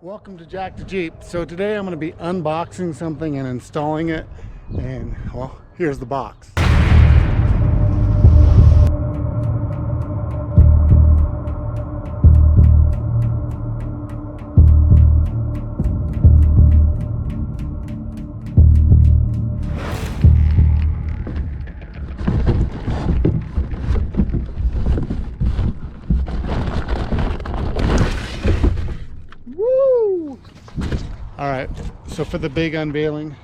Welcome to Jack the Jeep. So today I'm going to be unboxing something and installing it, and well, here's the box. All right, so for the big unveiling,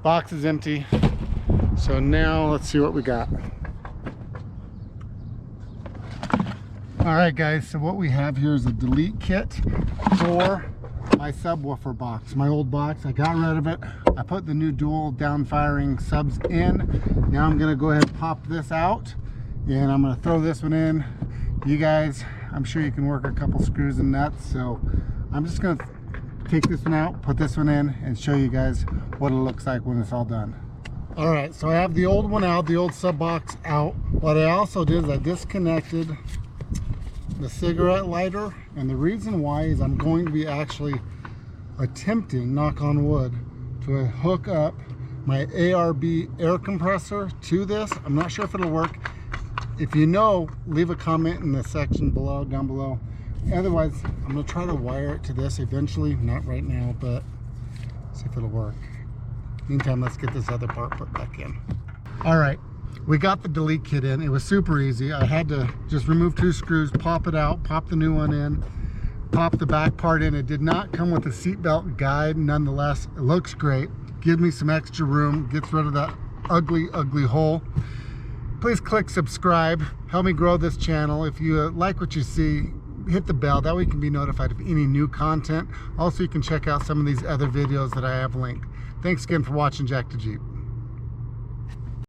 box is empty. So now let's see what we got. All right guys, so what we have here is a delete kit for my subwoofer box. My old box, I got rid of it. I put the new dual down firing subs in. Now I'm gonna go ahead and pop this out, and I'm gonna throw this one in. You guys, I'm sure you can work a couple screws and nuts, so I'm just gonna take this one out, put this one in, and show you guys what it looks like when it's all done. All right, so I have the old one out, the old sub box out. What I also did is I disconnected the cigarette lighter, and the reason why is I'm going to be actually attempting, knock on wood, to hook up my ARB air compressor to this. I'm not sure if it'll work. If you know, leave a comment in the section below, down below. Otherwise, I'm going to try to wire it to this eventually, not right now, but see if it'll work. Meantime, let's get this other part put back in. All right, we got the delete kit in. It was super easy. I had to just remove 2 screws, pop it out, pop the new one in, pop the back part in. It did not come with a seatbelt guide. Nonetheless, it looks great. Gives me some extra room, gets rid of that ugly hole. Please click subscribe. Help me grow this channel. If you like what you see, hit the bell, that way you can be notified of any new content. Also, you can check out some of these other videos that I have linked. Thanks again for watching Jack the Jeep.